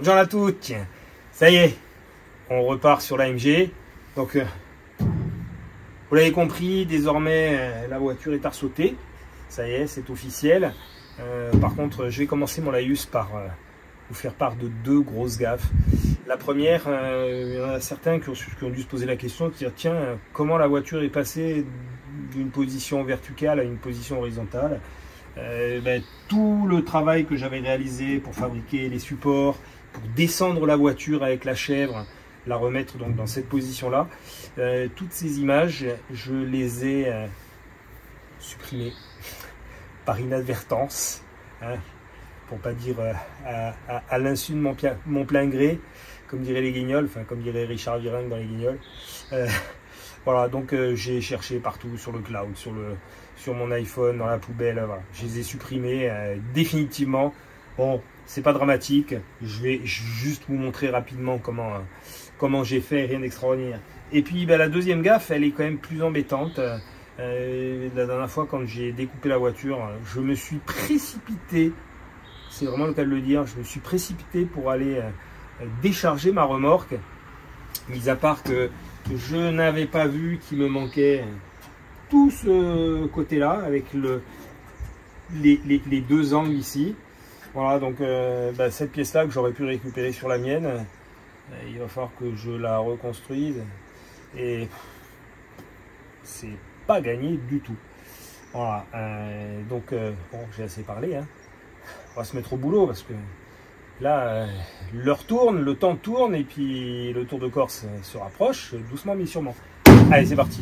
Bonjour à toutes, tiens, ça y est, on repart sur l'AMG. Donc, vous l'avez compris, désormais la voiture est arsautée. Ça y est, c'est officiel. Par contre, je vais commencer mon laïus par vous faire part de deux grosses gaffes. La première, il y en a certains qui ont dû se poser la question, de dire tiens, comment la voiture est passée d'une position verticale à une position horizontale. Tout le travail que j'avais réalisé pour fabriquer les supports, pour descendre la voiture avec la chèvre, la remettre donc dans cette position-là, toutes ces images, je les ai supprimées par inadvertance, hein, pour pas dire à l'insu de mon plein gré, comme diraient les Guignols, enfin comme dirait Richard Virenque dans les Guignols. Voilà, donc j'ai cherché partout sur le cloud, sur mon iPhone, dans la poubelle, voilà. Je les ai supprimés définitivement. Bon, c'est pas dramatique, je vais juste vous montrer rapidement comment j'ai fait, rien d'extraordinaire. Et puis la deuxième gaffe, elle est quand même plus embêtante. La dernière fois, quand j'ai découpé la voiture, je me suis précipité, c'est vraiment le cas de le dire, je me suis précipité pour aller décharger ma remorque, mis à part que je n'avais pas vu qu'il me manquait tout ce côté-là, avec les deux angles ici. Voilà, donc cette pièce-là que j'aurais pu récupérer sur la mienne, il va falloir que je la reconstruise. Et c'est pas gagné du tout. Voilà, donc bon, j'ai assez parlé, hein. On va se mettre au boulot parce que là, l'heure tourne, le temps tourne et puis le Tour de Corse se rapproche, doucement mais sûrement. Allez, c'est parti.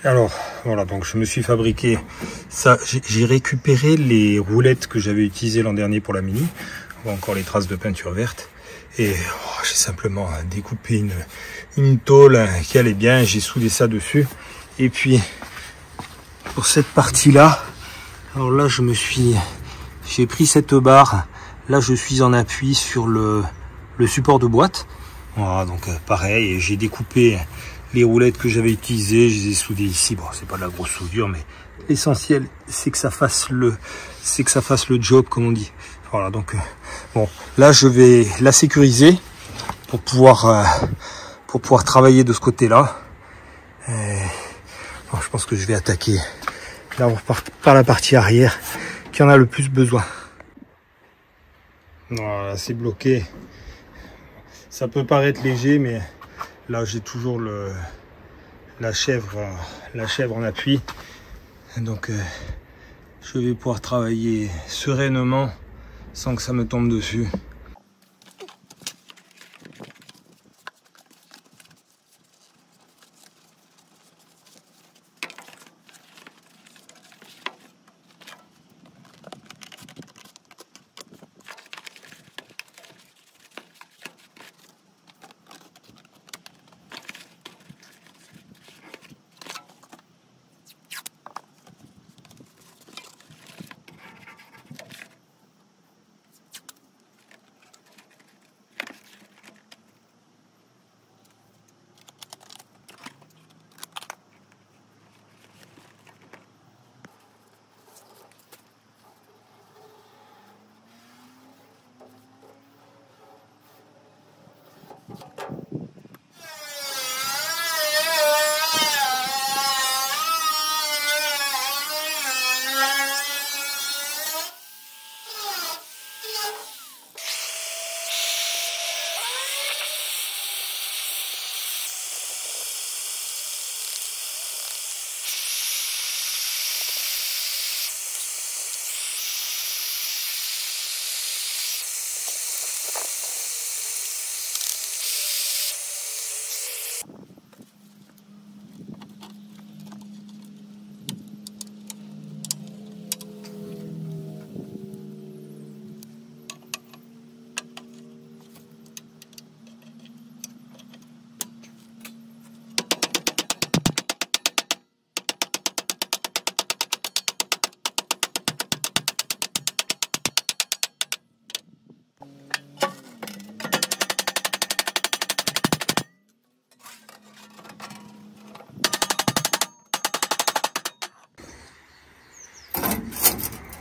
Alors voilà, donc je me suis fabriqué ça, j'ai récupéré les roulettes que j'avais utilisées l'an dernier pour la Mini, on voit encore les traces de peinture verte, et j'ai simplement découpé une tôle qui allait bien, j'ai soudé ça dessus, et puis pour cette partie là, alors là j'ai pris cette barre, là je suis en appui sur le support de boîte, voilà, donc pareil, j'ai découpé les roulettes que j'avais utilisées, je les ai soudées ici. Bon, c'est pas de la grosse soudure, mais l'essentiel, c'est que ça fasse le job, comme on dit. Voilà, donc bon, là, je vais la sécuriser pour pouvoir travailler de ce côté-là. Bon, je pense que je vais attaquer d'abord par la partie arrière, qui en a le plus besoin. Voilà, c'est bloqué. Ça peut paraître léger, mais là, j'ai toujours la chèvre en appui. Donc, je vais pouvoir travailler sereinement sans que ça me tombe dessus.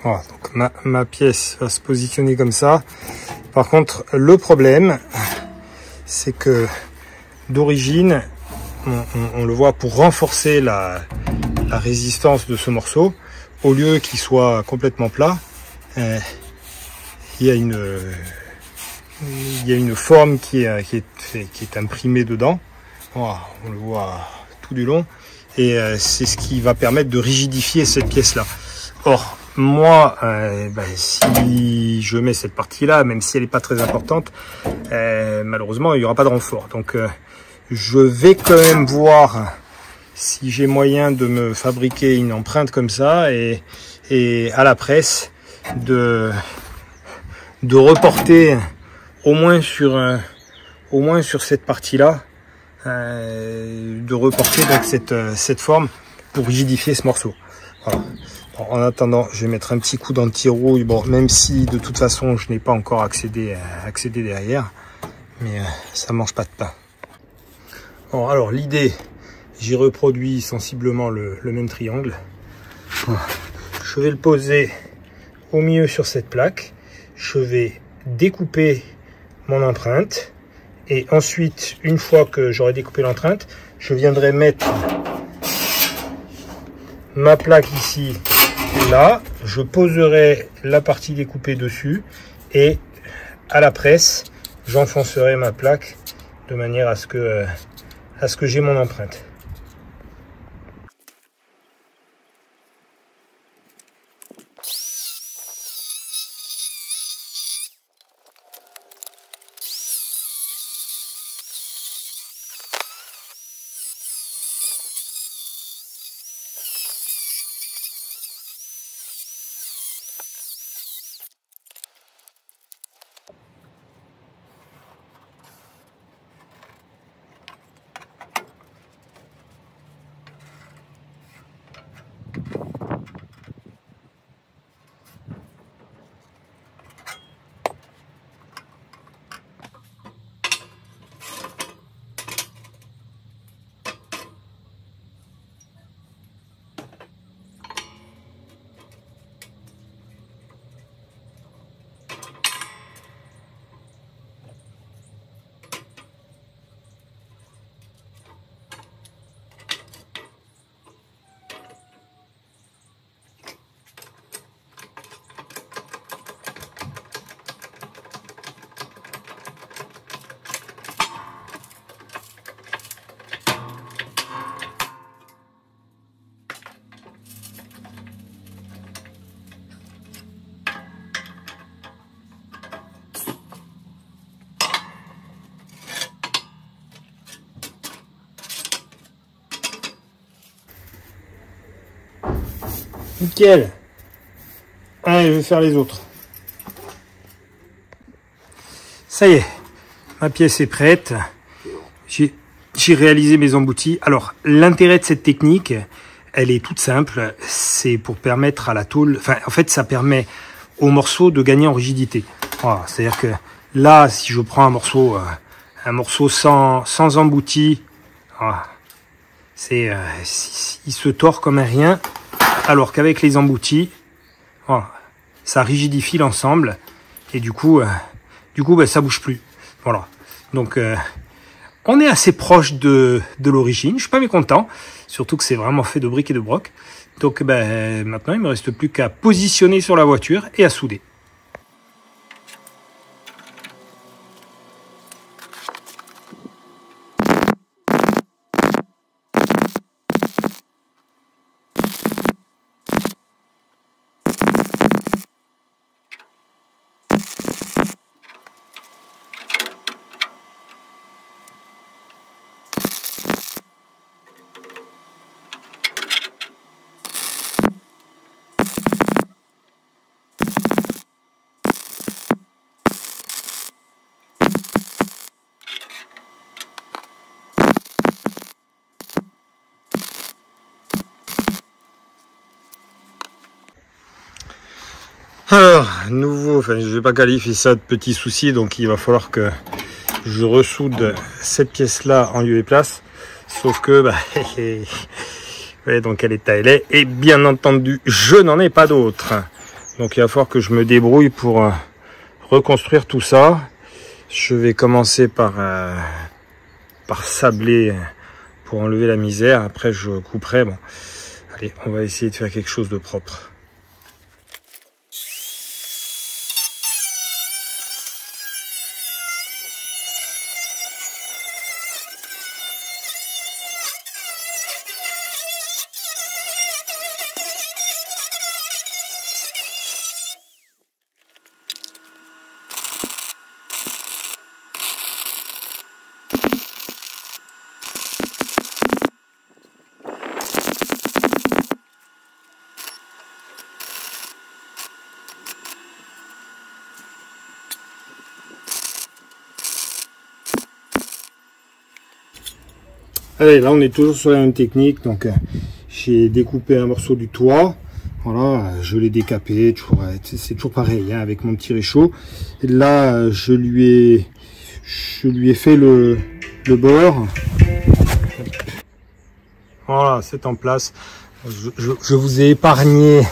Voilà, donc ma pièce va se positionner comme ça. Par contre, le problème, c'est que d'origine, on le voit, pour renforcer la résistance de ce morceau, au lieu qu'il soit complètement plat, il y a une forme qui est imprimée dedans. Voilà, on le voit tout du long. Et c'est ce qui va permettre de rigidifier cette pièce-là. Or, moi, si je mets cette partie-là, même si elle n'est pas très importante, malheureusement, il n'y aura pas de renfort. Donc, je vais quand même voir si j'ai moyen de me fabriquer une empreinte comme ça et à la presse de reporter au moins sur cette partie-là, de reporter donc cette forme pour rigidifier ce morceau. Voilà. Bon, en attendant, je vais mettre un petit coup d'anti-rouille, bon, même si de toute façon je n'ai pas encore accédé derrière, mais ça mange pas de pain. Bon, alors l'idée, j'ai reproduit sensiblement le même triangle. Je vais le poser au milieu sur cette plaque. Je vais découper mon empreinte. Et ensuite, une fois que j'aurai découpé l'empreinte, je viendrai mettre ma plaque ici, là. Je poserai la partie découpée dessus. Et à la presse, j'enfoncerai ma plaque de manière à ce que j'ai mon empreinte. Nickel. Allez, je vais faire les autres. Ça y est, ma pièce est prête. J'ai réalisé mes emboutis. Alors, l'intérêt de cette technique, elle est toute simple. C'est pour permettre à la tôle... Enfin, en fait, ça permet au morceau de gagner en rigidité. Voilà, c'est-à-dire que là, si je prends un morceau sans embouti, voilà, il se tord comme un rien. Alors qu'avec les emboutis, voilà, ça rigidifie l'ensemble et du coup, ça bouge plus. Voilà. Donc, on est assez proche de l'origine. Je suis pas mécontent, surtout que c'est vraiment fait de briques et de broc. Donc, maintenant, il me reste plus qu'à positionner sur la voiture et à souder. Alors, nouveau, enfin je vais pas qualifier ça de petit souci, donc il va falloir que je ressoude cette pièce-là en lieu et place. Sauf que, ouais, donc quel état elle est. Et bien entendu, je n'en ai pas d'autre. Donc il va falloir que je me débrouille pour reconstruire tout ça. Je vais commencer par sabler pour enlever la misère. Après je couperai. Bon, allez, on va essayer de faire quelque chose de propre. Allez, là on est toujours sur la même technique, donc j'ai découpé un morceau du toit, voilà, je l'ai décapé, c'est toujours pareil hein, avec mon petit réchaud. Et là je lui ai fait le bord. Voilà, c'est en place. Je vous ai épargné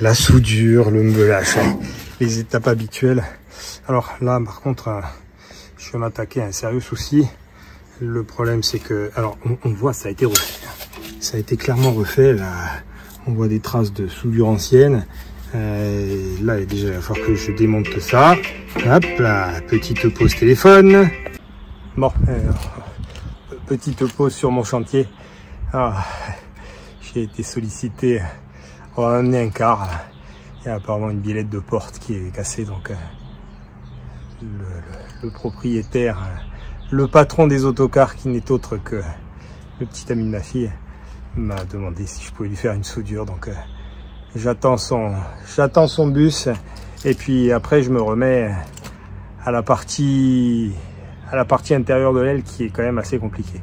la soudure, le meulage, les étapes habituelles. Alors là par contre je vais m'attaquer à un sérieux souci. Le problème c'est que, alors on voit ça a été refait, ça a été clairement refait, là on voit des traces de soudure ancienne. Là déjà il va falloir que je démonte ça. Hop là, petite pause téléphone. Bon, petite pause sur mon chantier. J'ai été sollicité, on va amener un car, il y a apparemment une billette de porte qui est cassée, donc le propriétaire, le patron des autocars, qui n'est autre que le petit ami de ma fille, m'a demandé si je pouvais lui faire une soudure. Donc j'attends son bus et puis après je me remets à la partie intérieure de l'aile qui est quand même assez compliquée.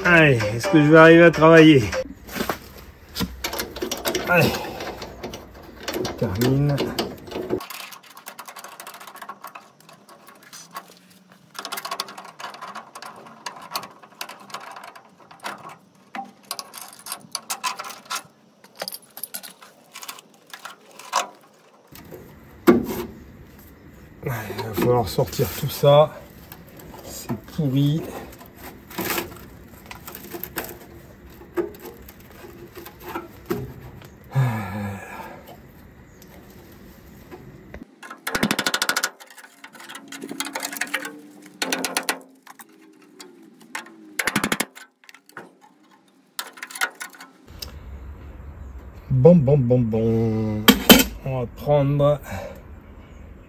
Allez, est-ce que je vais arriver à travailler? Allez, je termine. Il va falloir sortir tout ça, c'est pourri. Bon. On va prendre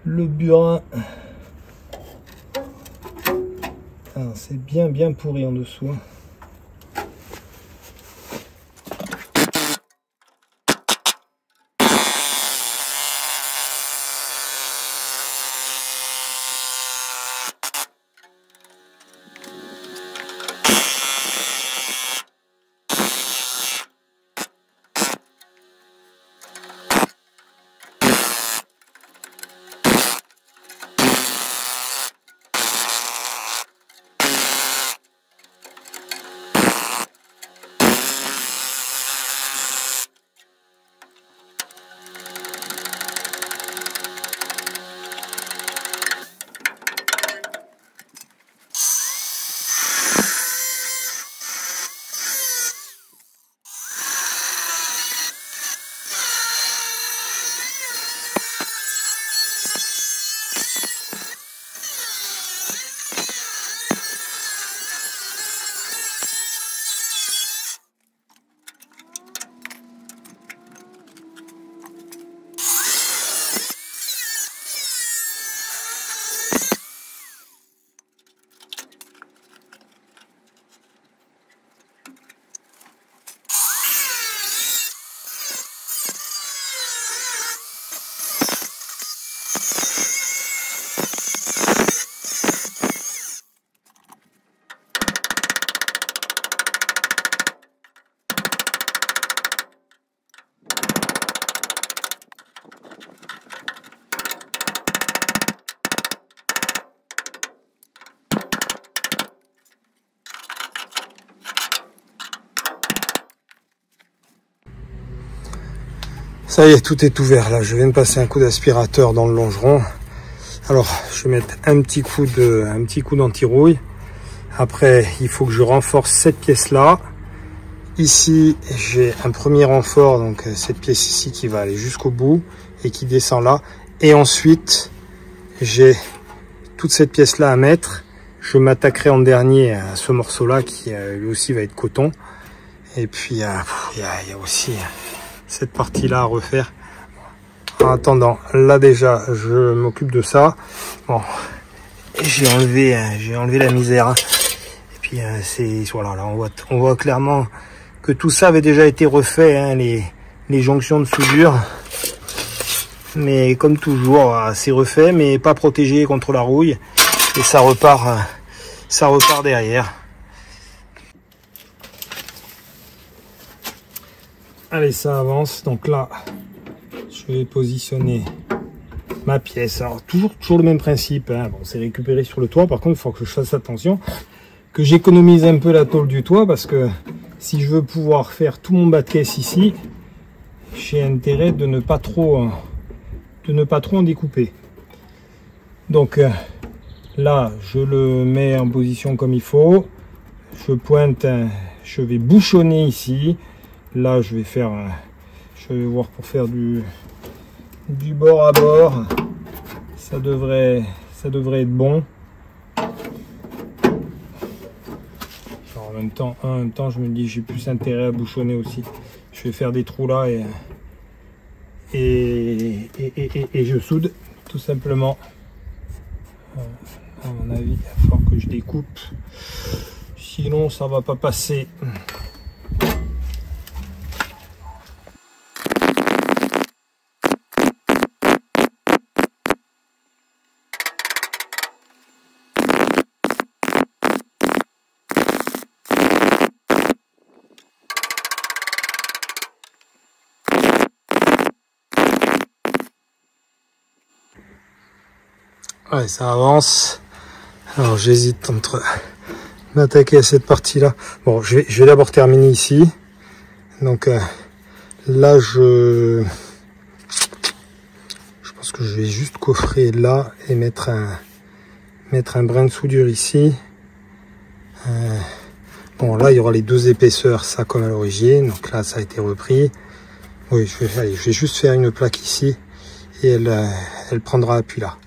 le burin. C'est bien pourri en dessous. Ça y est, tout est ouvert là. Je viens de passer un coup d'aspirateur dans le longeron. Alors, je vais mettre un petit coup d'anti-rouille. Après, il faut que je renforce cette pièce-là. Ici, j'ai un premier renfort, donc cette pièce ici qui va aller jusqu'au bout et qui descend là. Et ensuite, j'ai toute cette pièce-là à mettre. Je m'attaquerai en dernier à ce morceau-là qui lui aussi va être coton. Et puis, il y a aussi cette partie-là à refaire. En attendant, là déjà, je m'occupe de ça. Bon, j'ai enlevé la misère. Et puis, voilà, là, on voit clairement que tout ça avait déjà été refait, hein, les jonctions de soudure. Mais comme toujours, c'est refait, mais pas protégé contre la rouille. Et ça repart derrière. Allez, ça avance. Donc là, je vais positionner ma pièce. Alors, toujours le même principe, hein. Bon, c'est récupéré sur le toit. Par contre, il faut que je fasse attention, que j'économise un peu la tôle du toit, parce que si je veux pouvoir faire tout mon bas de caisse ici, j'ai intérêt de ne pas trop en découper. Donc là, je le mets en position comme il faut. Je pointe, je vais bouchonner ici. Là, je vais voir pour faire du bord à bord. Ça devrait être bon. Alors, en même temps, je me dis j'ai plus intérêt à bouchonner aussi. Je vais faire des trous là et je soude tout simplement. À mon avis, il va falloir que je découpe, sinon ça va pas passer. Ouais, ça avance. Alors j'hésite entre m'attaquer à cette partie là. Bon, je vais d'abord terminer ici. Donc là je pense que je vais juste coffrer là et mettre un brin de soudure ici. Bon, là il y aura les deux épaisseurs, ça comme à l'origine. Donc là ça a été repris. Oui, je vais juste faire une plaque ici et elle prendra appui là.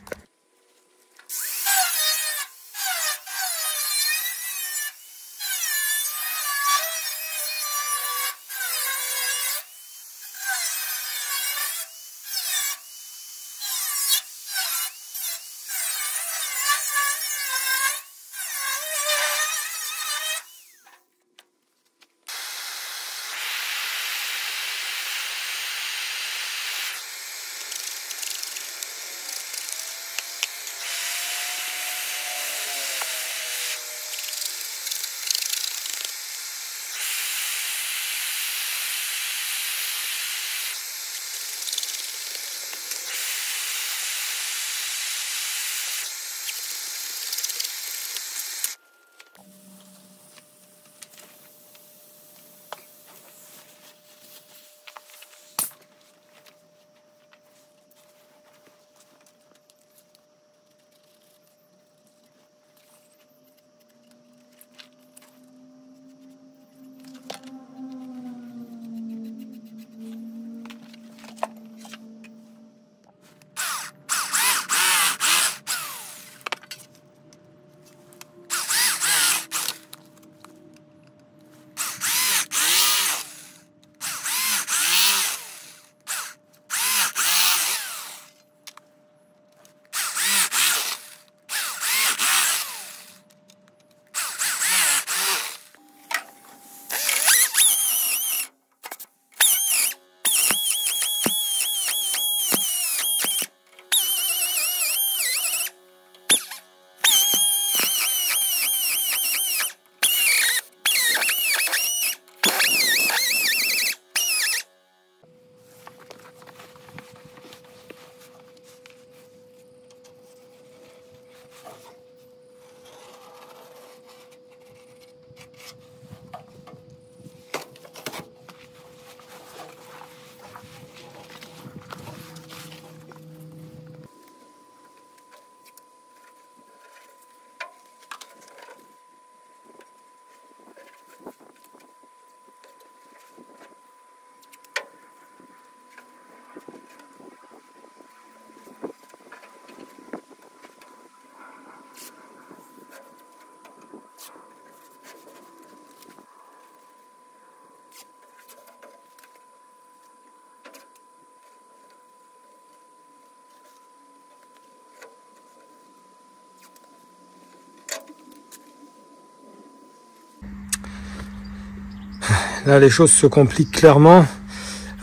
là les choses se compliquent clairement.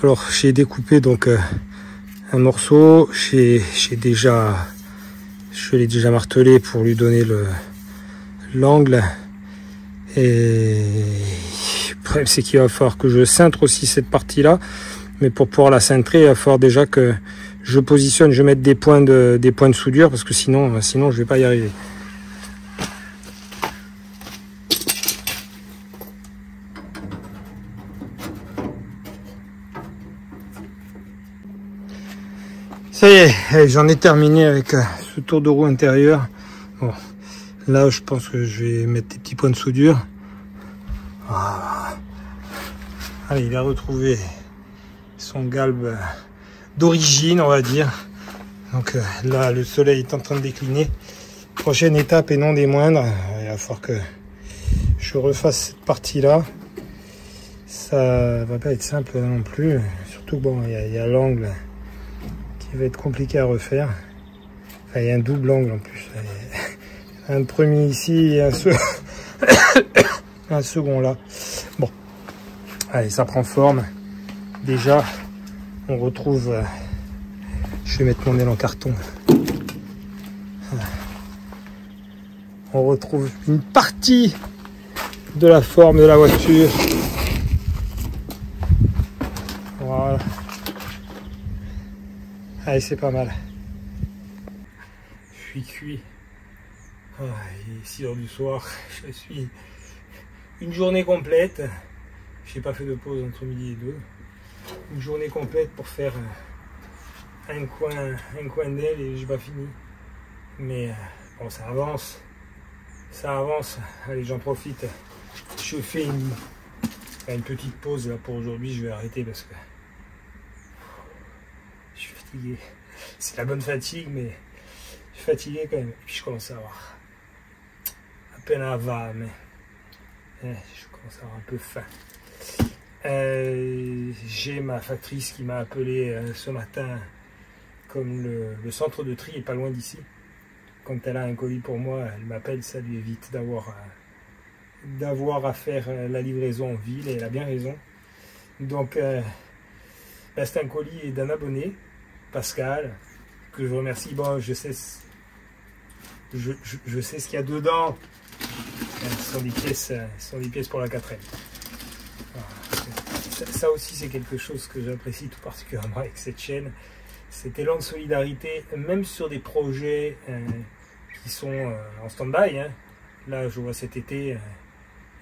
Alors j'ai découpé donc un morceau, je l'ai déjà martelé pour lui donner l'angle. Et le problème c'est qu'il va falloir que je cintre aussi cette partie là. Mais pour pouvoir la cintrer, il va falloir déjà que je positionne, je mette des points de soudure parce que sinon je vais pas y arriver. Ça y est, j'en ai terminé avec ce tour de roue intérieur. Bon, là je pense que je vais mettre des petits points de soudure. Voilà. Allez, il a retrouvé son galbe d'origine, on va dire. Donc là, le soleil est en train de décliner. Prochaine étape et non des moindres, il va falloir que je refasse cette partie-là. Ça va pas être simple non plus. Surtout que bon, il y a l'angle qui va être compliqué à refaire. Enfin, il y a un double angle en plus. Un premier ici et un second là. Bon, allez, ça prend forme. Déjà, on retrouve... je vais mettre mon aile en carton. On retrouve une partie de la forme de la voiture. Voilà. Allez, c'est pas mal. Je suis cuit. Il est 6 h du soir. Je suis une journée complète. J'ai pas fait de pause entre midi et 2. Une journée complète pour faire un coin d'aile et j'ai pas fini. Mais bon, ça avance. Ça avance. Allez, j'en profite. Je fais une petite pause là pour aujourd'hui. Je vais arrêter parce que je suis fatigué. C'est la bonne fatigue, mais je suis fatigué quand même. Et puis je commence à avoir à peine à va, mais je commence à avoir un peu faim. J'ai ma factrice qui m'a appelé ce matin, comme le centre de tri est pas loin d'ici. Quand elle a un colis pour moi, elle m'appelle, ça lui évite d'avoir à faire la livraison en ville, et elle a bien raison. Donc c'est un colis d'un abonné, Pascal, que je remercie. Bon, je sais ce qu'il y a dedans. Ce sont des pièces pour la 4L. Ça aussi, c'est quelque chose que j'apprécie tout particulièrement avec cette chaîne. Cet élan de solidarité, même sur des projets qui sont en stand-by. Là, je vois cet été,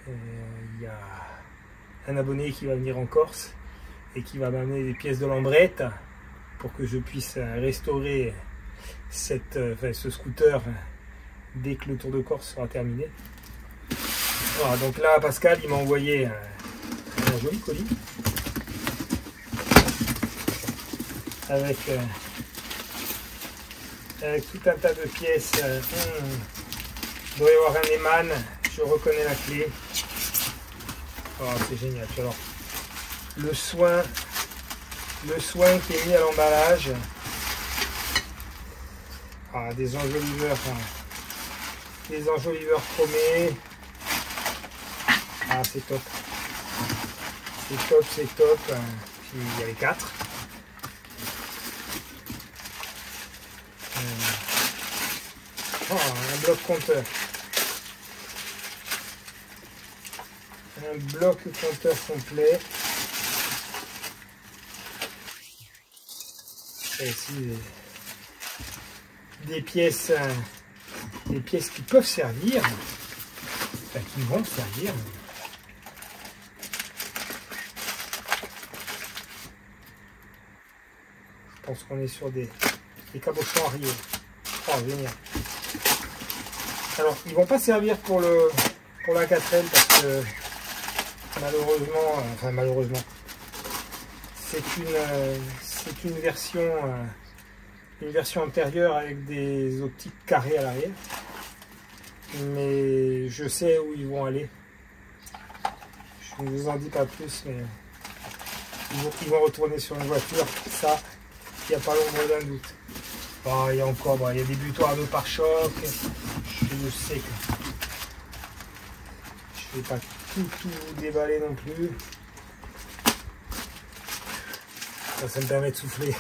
il y a un abonné qui va venir en Corse et qui va m'amener des pièces de lambrette pour que je puisse restaurer ce scooter dès que le tour de Corse sera terminé. Voilà, donc là, Pascal, il m'a envoyé un joli colis avec tout un tas de pièces. Il doit y avoir un Eman, je reconnais la clé. Oh, c'est génial. Alors, le soin qui est mis à l'emballage. Ah, des enjoliveurs chromés. Ah, c'est top. C'est top. Puis il y avait 4. Un bloc compteur. Un bloc compteur complet. Et ici des pièces qui peuvent servir, enfin, qui vont servir. Je pense qu'on est sur des cabochons arrière. Oh, génial. Alors, ils vont pas servir pour la 4L parce que malheureusement, c'est une version antérieure avec des optiques carrées à l'arrière. Mais je sais où ils vont aller. Je ne vous en dis pas plus, mais ils vont retourner sur une voiture. Ça, il n'y a pas l'ombre d'un doute. Bon, il y a encore, il y a des butoirs de pare-choc. Je sais que je ne vais pas tout déballer non plus. Ça me permet de souffler.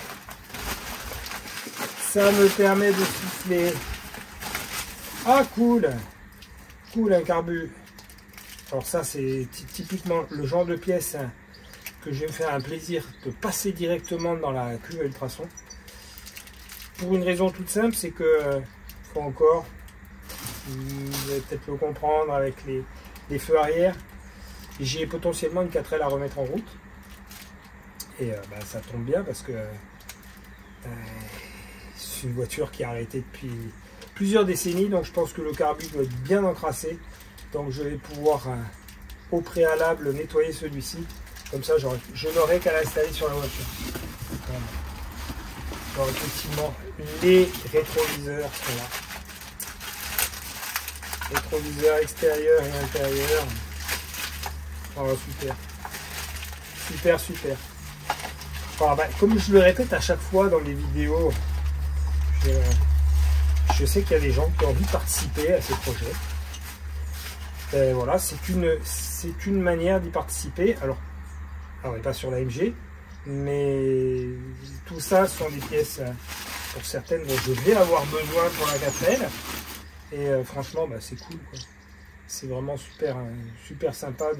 Ça me permet de souffler. Ah, cool. Cool, un carbu. Alors ça, c'est typiquement le genre de pièce que je vais me faire un plaisir de passer directement dans la cuve à ultrasons. Pour une raison toute simple, c'est que, faut encore, vous allez peut-être le comprendre avec les feux arrière, j'ai potentiellement une 4L à remettre en route. Et ça tombe bien parce que c'est une voiture qui a arrêté depuis plusieurs décennies, donc je pense que le carbu doit être bien encrassé. Donc je vais pouvoir au préalable nettoyer celui-ci. Comme ça, je n'aurai qu'à l'installer sur la voiture. Voilà. Alors effectivement, les rétroviseurs sont là. Rétroviseurs extérieurs et intérieurs. Oh, super. Super, super. Alors, comme je le répète à chaque fois dans les vidéos, je sais qu'il y a des gens qui ont envie de participer à ces projets. Et voilà, c'est une manière d'y participer. Alors, on n'est pas sur l'AMG, mais tout ça sont des pièces pour certaines dont je vais avoir besoin pour la 4L. Et franchement, c'est cool, quoi. C'est vraiment super, super sympa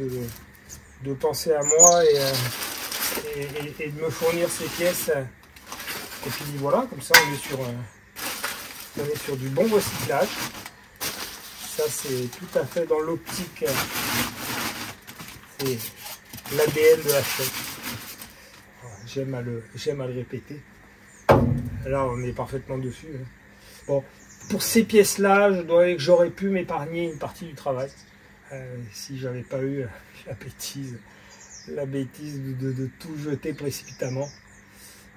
de penser à moi et de me fournir ces pièces. Et puis voilà, comme ça on est sur du bon recyclage. Ça c'est tout à fait dans l'optique. C'est l'ADN de la chaîne. J'aime à le répéter. Là on est parfaitement dessus. Bon, pour ces pièces-là, j'aurais pu m'épargner une partie du travail. Si j'avais pas eu la bêtise de tout jeter précipitamment.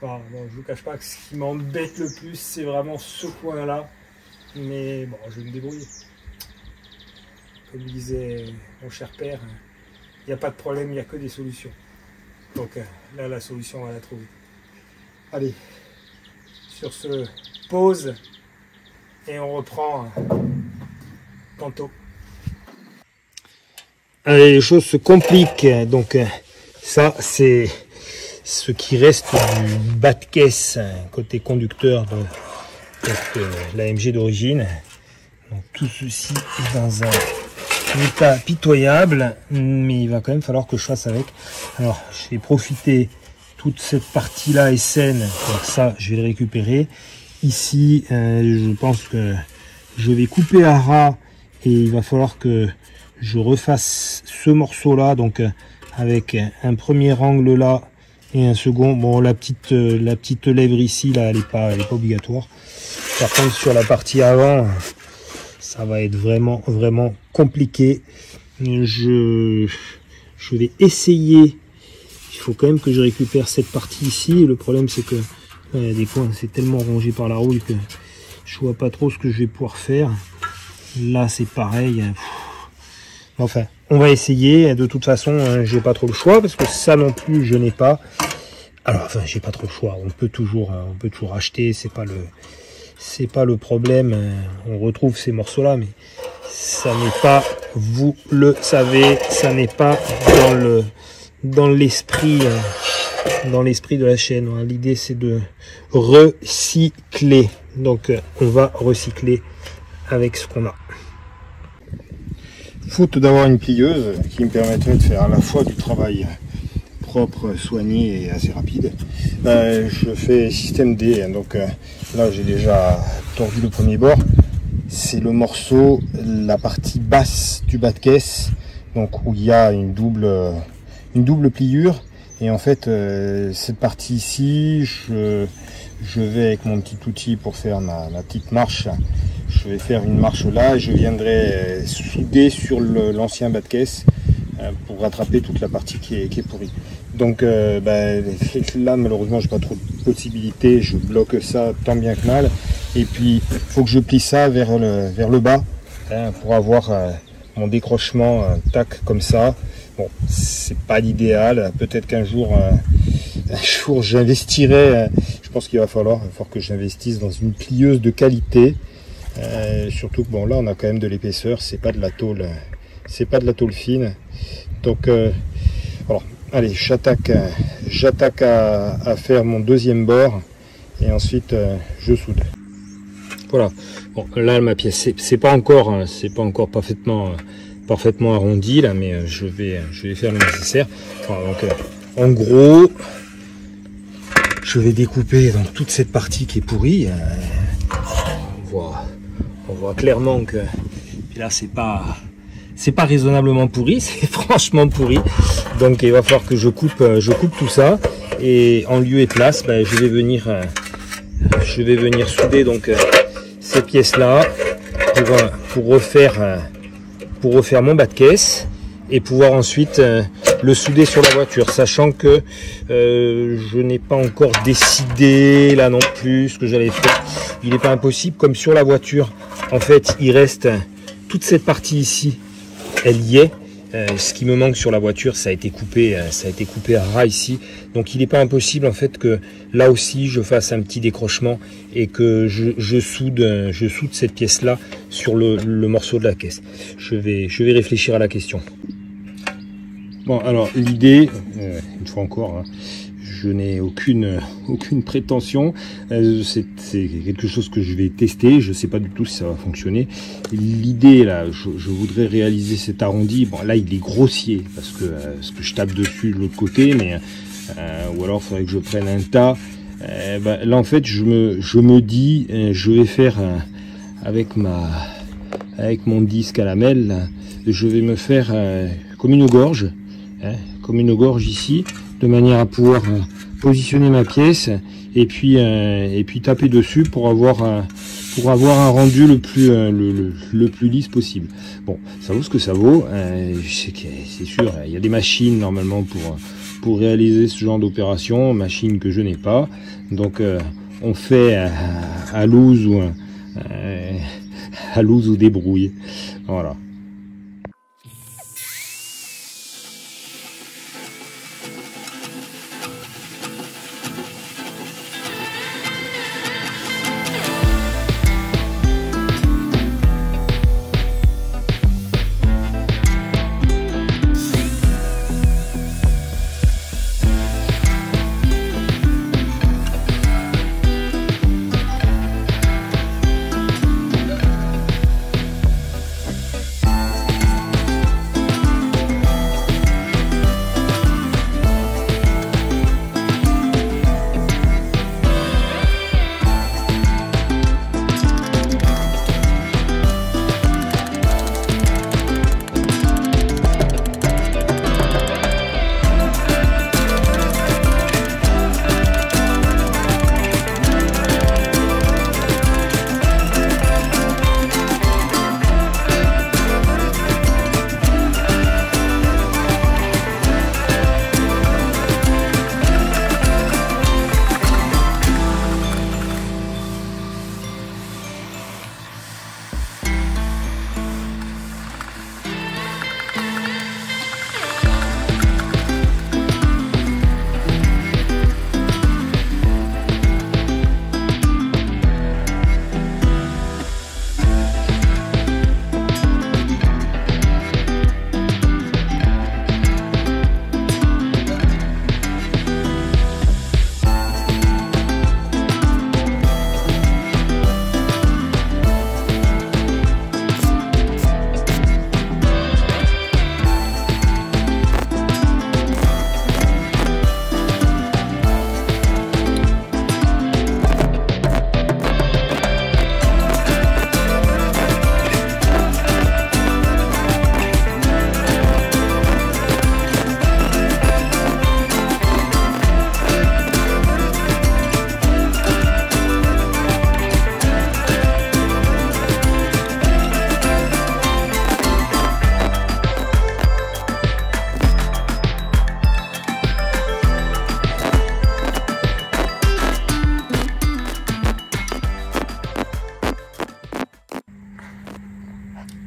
Bon, je vous cache pas que ce qui m'embête le plus, c'est vraiment ce coin-là. Mais bon, je vais me débrouiller. Comme disait mon cher père, il n'y a pas de problème, il n'y a que des solutions. Donc là, la solution, on va la trouver. Allez, sur ce, pause. Et on reprend tantôt. Allez, les choses se compliquent. Donc ça, c'est ce qui reste du bas de caisse côté conducteur de l'AMG d'origine. Donc tout ceci est dans un état pitoyable, mais il va quand même falloir que je fasse avec. Alors, je vais profiter toute cette partie-là est saine. Alors ça, je vais le récupérer. Ici, je pense que je vais couper à ras et il va falloir que je refasse ce morceau-là, donc avec un premier angle là et un second. Bon, la petite lèvre ici, là, elle est pas obligatoire. Par contre, sur la partie avant, ça va être vraiment compliqué. Je vais essayer. Il faut quand même que je récupère cette partie ici. Le problème, c'est que des coins, c'est tellement rongé par la rouille que je vois pas trop ce que je vais pouvoir faire. Là, c'est pareil. Enfin, on va essayer. De toute façon, j'ai pas trop le choix parce que ça non plus, je n'ai pas. Alors, enfin, j'ai pas trop le choix. On peut toujours acheter. C'est pas le problème. On retrouve ces morceaux-là, mais ça n'est pas, vous le savez, ça n'est pas dans l'esprit de la chaîne. L'idée, c'est de recycler. Donc, on va recycler avec ce qu'on a. Faute d'avoir une plieuse qui me permettrait de faire à la fois du travail propre, soigné et assez rapide, je fais système D. Donc là, j'ai déjà tordu le premier bord. C'est le morceau, la partie basse du bas de caisse, donc où il y a une double pliure. Et en fait, cette partie ici, je vais avec mon petit outil pour faire ma petite marche. Je vais faire une marche là et je viendrai souder sur l'ancien bas de caisse pour rattraper toute la partie qui est pourrie. Donc là, malheureusement, j'ai pas trop de possibilités. Je bloque ça tant bien que mal. Et puis, il faut que je plie ça vers le bas pour avoir mon décrochement tac comme ça. Bon, c'est pas l'idéal. Peut-être qu'un jour, j'investirai. Je pense qu'il va falloir que j'investisse dans une plieuse de qualité. Surtout que bon, là, on a quand même de l'épaisseur. C'est pas de la tôle fine. Donc, alors, Allez, j'attaque à faire mon deuxième bord et ensuite je soude. Voilà. Bon, là ma pièce c'est pas encore parfaitement arrondi là, mais je vais faire le nécessaire. Voilà, donc en gros, je vais découper donc toute cette partie qui est pourrie. On voit clairement que là c'est pas raisonnablement pourri, c'est franchement pourri. Donc il va falloir que je coupe tout ça, et en lieu et place, je vais venir souder donc ces pièces là pour refaire mon bas de caisse et pouvoir ensuite le souder sur la voiture, sachant que je n'ai pas encore décidé là non plus ce que j'allais faire. Il n'est pas impossible, comme sur la voiture en fait il reste toute cette partie ici, elle y est. Ce qui me manque sur la voiture, ça a été coupé à ras ici. Donc il n'est pas impossible en fait que là aussi je fasse un petit décrochement et que je soude cette pièce là sur le morceau de la caisse. Je vais réfléchir à la question. Bon, alors l'idée, une fois encore, hein, je n'ai aucune prétention. C'est quelque chose que je vais tester. Je ne sais pas du tout si ça va fonctionner. L'idée là, je voudrais réaliser cet arrondi. Bon, là il est grossier parce que je tape dessus de l'autre côté, mais ou alors il faudrait que je prenne un tas. Là en fait, je me dis, je vais faire avec mon disque à lamelles, là, je vais me faire comme une gorge, hein, comme une gorge ici, de manière à pouvoir positionner ma pièce et puis taper dessus pour avoir un rendu le plus lisse possible. Bon, ça vaut ce que ça vaut. C'est sûr, il y a des machines normalement pour réaliser ce genre d'opération, machines que je n'ai pas. Donc on fait à loose ou débrouille. Voilà.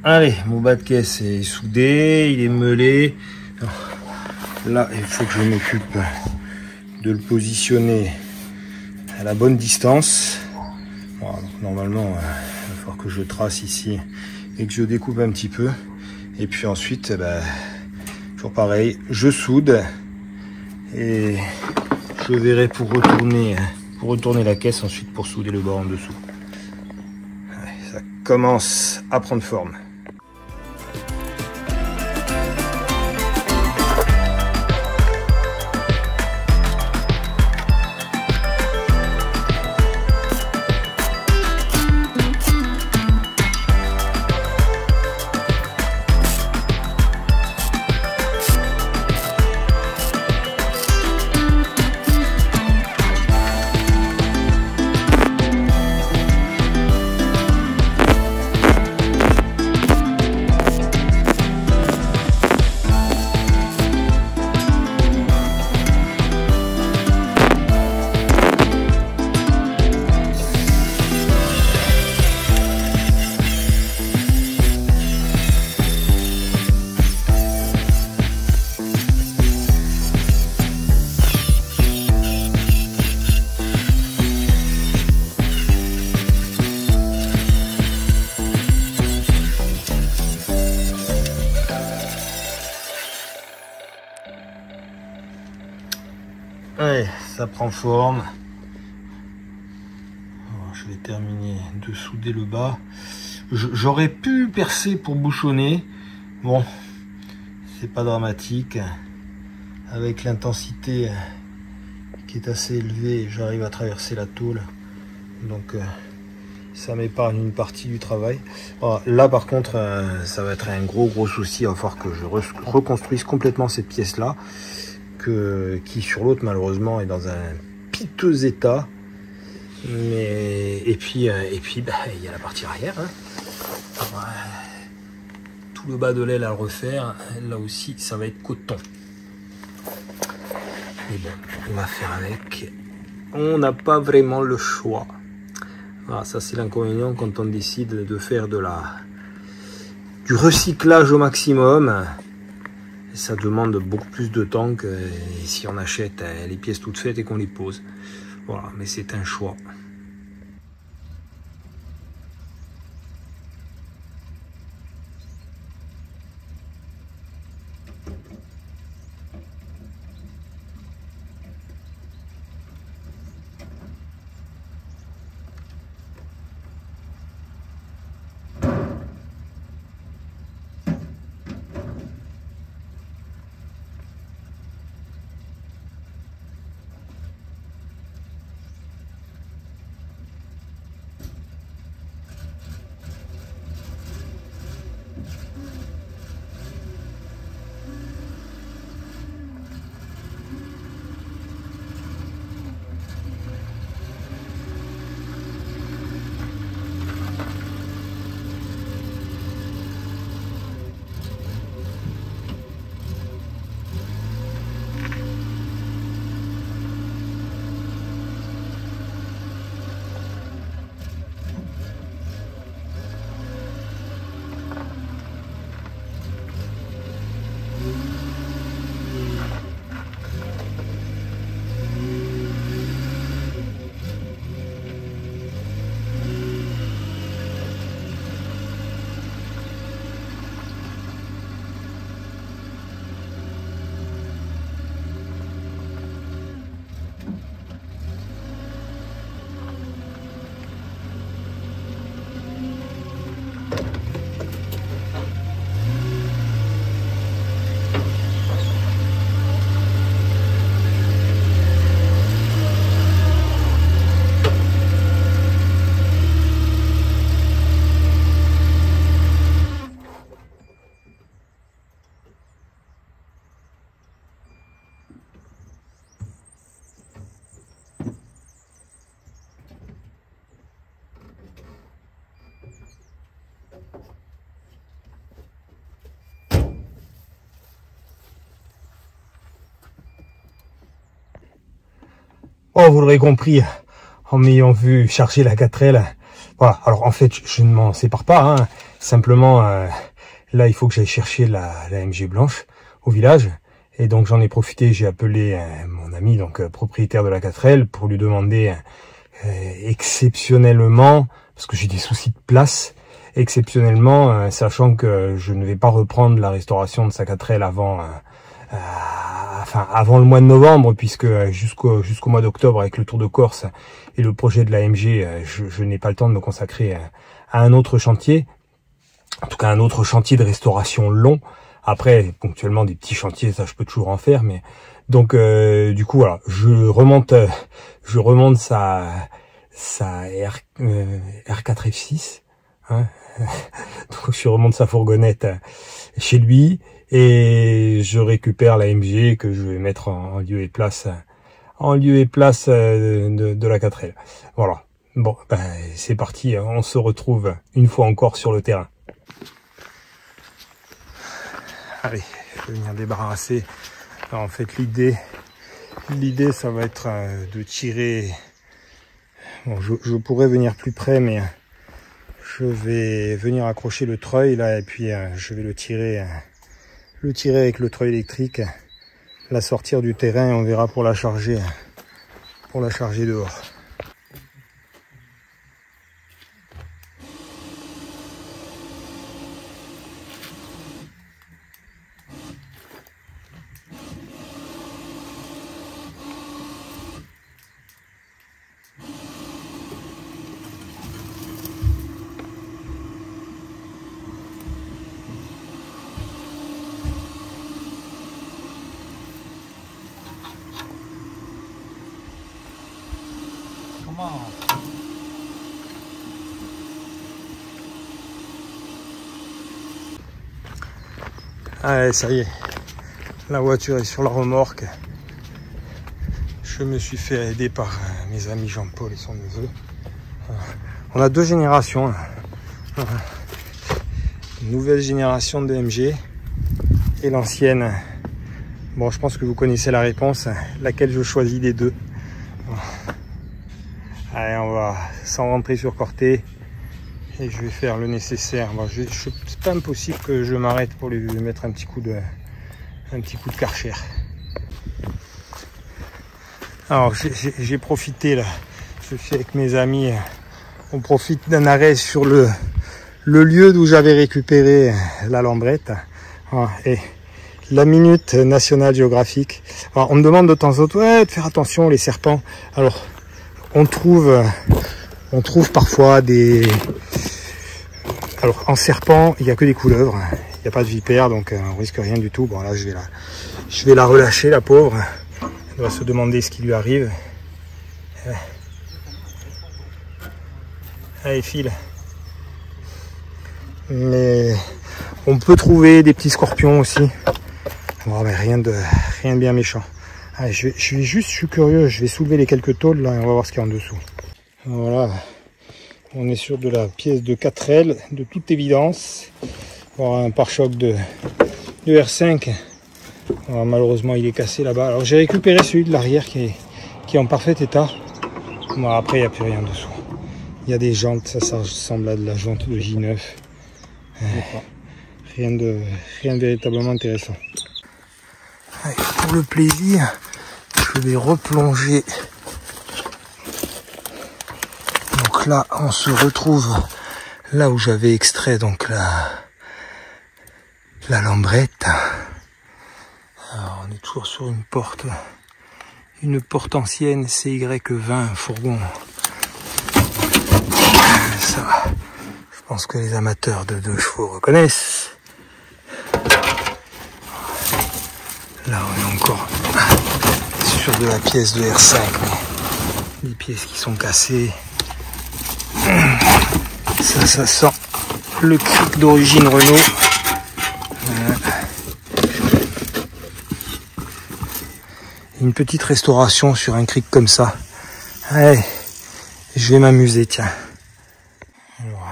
Allez, mon bas de caisse est soudé, il est meulé. Là, il faut que je m'occupe de le positionner à la bonne distance. Voilà, donc normalement, il va falloir que je trace ici et que je découpe un petit peu. Et puis ensuite, toujours pareil, je soude Et je verrai pour retourner la caisse ensuite pour souder le bord en dessous. Ouais, ça commence à prendre forme. Ouais, ça prend forme. Alors, je vais terminer de souder le bas. J'aurais pu percer pour bouchonner. Bon, c'est pas dramatique. Avec l'intensité qui est assez élevée, j'arrive à traverser la tôle. Donc ça m'épargne une partie du travail. Alors, là par contre, ça va être un gros souci. Il va falloir que je reconstruise complètement cette pièce-là. Qui sur l'autre malheureusement est dans un piteux état, mais et puis bah, il y a la partie arrière, hein. Alors, tout le bas de l'aile à refaire, là aussi ça va être coton, mais bon, on va faire avec, on n'a pas vraiment le choix. Voilà, ça c'est l'inconvénient quand on décide de faire du recyclage au maximum. Ça demande beaucoup plus de temps que si on achète les pièces toutes faites et qu'on les pose. Voilà, mais c'est un choix. Oh, vous l'aurez compris, en m'ayant vu charger la 4L. Voilà, alors en fait, je ne m'en sépare pas. Hein. Simplement, là, il faut que j'aille chercher la MG blanche au village. Et donc, j'en ai profité, j'ai appelé mon ami, donc propriétaire de la 4L, pour lui demander exceptionnellement, parce que j'ai des soucis de place, exceptionnellement, sachant que je ne vais pas reprendre la restauration de sa 4L enfin avant le mois de novembre, puisque jusqu'au mois d'octobre avec le Tour de Corse et le projet de l'AMG, je n'ai pas le temps de me consacrer à un autre chantier, en tout cas un autre chantier de restauration long. Après, ponctuellement des petits chantiers, ça je peux toujours en faire, mais donc du coup voilà, je remonte sa R4 F6, hein. Donc je remonte sa fourgonnette chez lui et je récupère la MG que je vais mettre en lieu et place de la 4L. Voilà. Bon, ben, c'est parti, on se retrouve une fois encore sur le terrain. Allez, je vais venir débarrasser. Alors, en fait, l'idée ça va être de tirer. Bon, je pourrais venir plus près, mais je vais venir accrocher le treuil là et puis je vais le tirer avec le treuil électrique, la sortir du terrain et on verra pour la charger dehors. Allez, ça y est, la voiture est sur la remorque. Je me suis fait aider par mes amis Jean-Paul et son neveu. On a deux générations. Une nouvelle génération de MG et l'ancienne. Bon, je pense que vous connaissez la réponse, laquelle je choisis des deux. Allez, on va sans rentrer sur Corté et je vais faire le nécessaire. Bon, c'est pas impossible que je m'arrête pour lui mettre un petit coup de Karcher. Alors j'ai profité là, je suis avec mes amis, on profite d'un arrêt sur le lieu d'où j'avais récupéré la lambrette et la minute nationale géographique. Alors on me demande de temps en temps de faire attention les serpents. Alors on trouve parfois des... Alors en serpent, il n'y a que des couleuvres, il n'y a pas de vipère, donc on risque rien du tout. Bon là je vais la relâcher, la pauvre. Elle doit se demander ce qui lui arrive. Allez, file. Mais on peut trouver des petits scorpions aussi. Bon, mais rien de bien méchant. Allez, je suis curieux, je vais soulever les quelques tôles là et on va voir ce qu'il y a en dessous. Voilà, on est sur de la pièce de 4L de toute évidence. Bon, un pare-choc de R5. Alors, malheureusement il est cassé là-bas. Alors j'ai récupéré celui de l'arrière qui est en parfait état. Bon, après il n'y a plus rien dessous. Il y a des jantes, ça ressemble à de la jante de J9. Rien de véritablement intéressant. Allez, pour le plaisir, je vais replonger. Donc là, on se retrouve là où j'avais extrait donc la lambrette. Alors, on est toujours sur une porte ancienne, CY20 fourgon. Ça va. Je pense que les amateurs de 2 chevaux reconnaissent. Là, on est encore sur de la pièce de R5, mais des pièces qui sont cassées. Ça sent le cric d'origine Renault. Une petite restauration sur un cric comme ça. Allez, je vais m'amuser, tiens. Alors,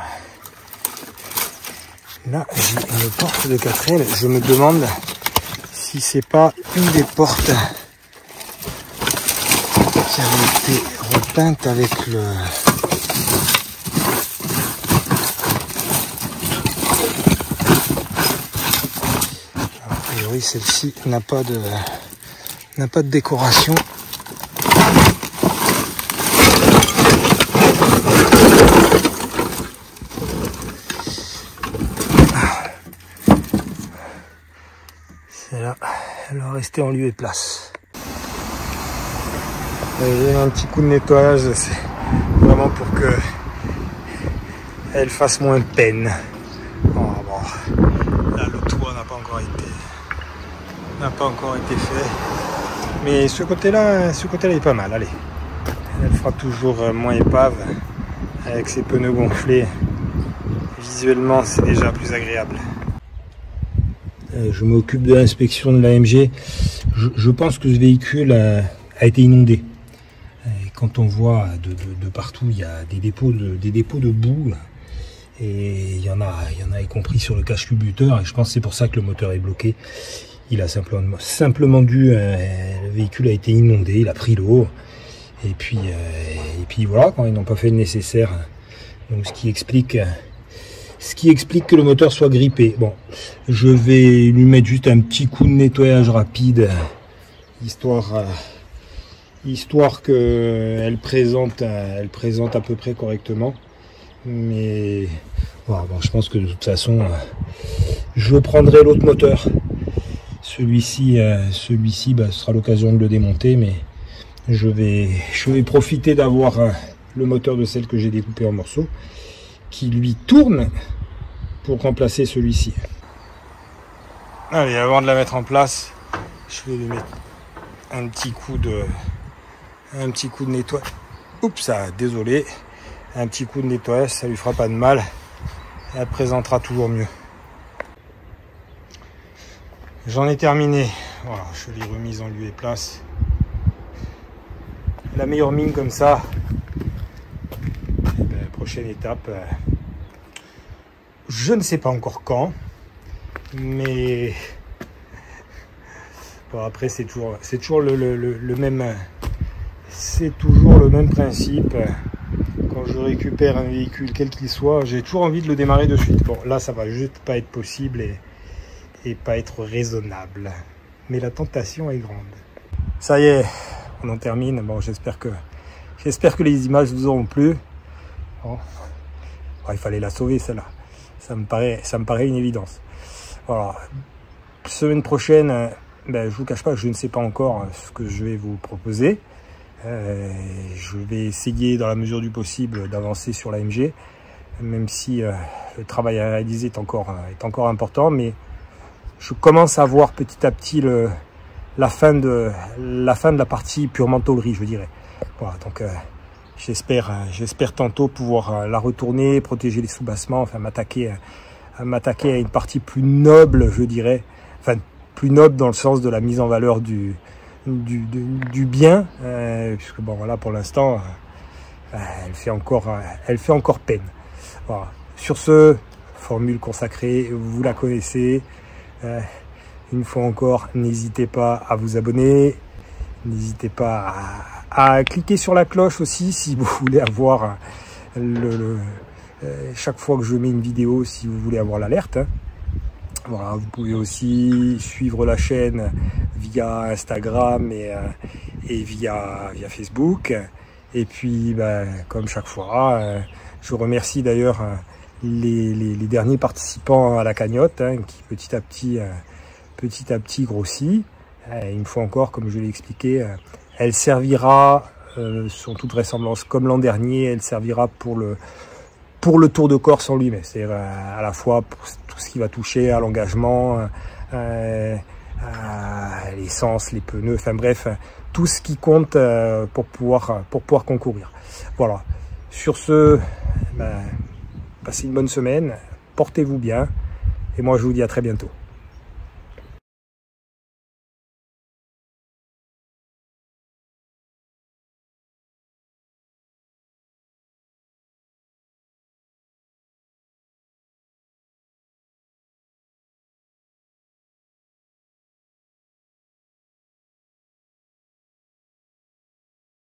là, j'ai une porte de 4L. Je me demande si c'est pas une des portes qui avait été repeinte avec le... A priori, celle-ci n'a pas de décoration. Celle-là, elle aurait rester en lieu et place. Et un petit coup de nettoyage, c'est vraiment pour que elle fasse moins peine. Oh, bon. Là, le toit n'a pas encore été fait. Mais ce côté-là est pas mal. Allez, elle fera toujours moins épave avec ses pneus gonflés. Visuellement, c'est déjà plus agréable. Je m'occupe de l'inspection de l'AMG. Je pense que ce véhicule a été inondé. Et quand on voit de partout, il y a des dépôts de boue. Et il y en a y compris sur le cache-cubuteur. Et je pense que c'est pour ça que le moteur est bloqué. Il a simplement dû... le véhicule a été inondé, il a pris l'eau. Et puis voilà, quand ils n'ont pas fait le nécessaire. Donc ce qui explique que le moteur soit grippé. Bon, je vais lui mettre juste un petit coup de nettoyage rapide, histoire qu'elle présente à peu près correctement. Mais bon, je pense que de toute façon, je prendrai l'autre moteur. Celui-ci, ce sera l'occasion de le démonter, mais je vais profiter d'avoir le moteur de celle que j'ai découpé en morceaux, qui lui tourne pour remplacer celui-ci. Allez, avant de la mettre en place, je vais lui mettre un petit coup de nettoyage. Oups, désolé. Un petit coup de nettoyage, ça lui fera pas de mal. Elle présentera toujours mieux. J'en ai terminé. Voilà, je l'ai remise en lieu et place. La meilleure mine comme ça. Prochaine étape. Je ne sais pas encore quand, mais bon, après c'est toujours le même. C'est toujours le même principe. Quand je récupère un véhicule quel qu'il soit, j'ai toujours envie de le démarrer de suite. Bon, là ça va juste pas être possible et pas être raisonnable. Mais la tentation est grande. Ça y est, on en termine. Bon, j'espère que les images vous auront plu. Bon. Bon, il fallait la sauver celle-là. Ça me paraît une évidence. Voilà. Semaine prochaine, je vous cache pas que je ne sais pas encore ce que je vais vous proposer. Je vais essayer dans la mesure du possible d'avancer sur l'AMG, même si le travail à réaliser est encore important, mais je commence à voir petit à petit la fin de la partie purement tôlerie, je dirais. Voilà, donc j'espère tantôt pouvoir la retourner, protéger les soubassements, enfin m'attaquer à une partie plus noble, je dirais, enfin plus noble dans le sens de la mise en valeur du bien, puisque bon voilà, pour l'instant elle fait encore peine. Voilà. Sur ce, formule consacrée, vous la connaissez. Une fois encore, n'hésitez pas à vous abonner, n'hésitez pas à cliquer sur la cloche aussi si vous voulez avoir chaque fois que je mets une vidéo, si vous voulez avoir l'alerte. Voilà, vous pouvez aussi suivre la chaîne via Instagram et via Facebook. Et puis, comme chaque fois, je remercie d'ailleurs les derniers participants à la cagnotte, qui petit à petit grossit. Une fois encore, comme je l'ai expliqué, elle servira, sur toute vraisemblance, comme l'an dernier, elle servira pour le Tour de Corse en lui-même. C'est à la fois pour tout ce qui va toucher à l'engagement, à l'essence, les pneus, enfin bref, tout ce qui compte pour pouvoir concourir. Voilà. Sur ce, passez une bonne semaine, portez-vous bien, et moi je vous dis à très bientôt.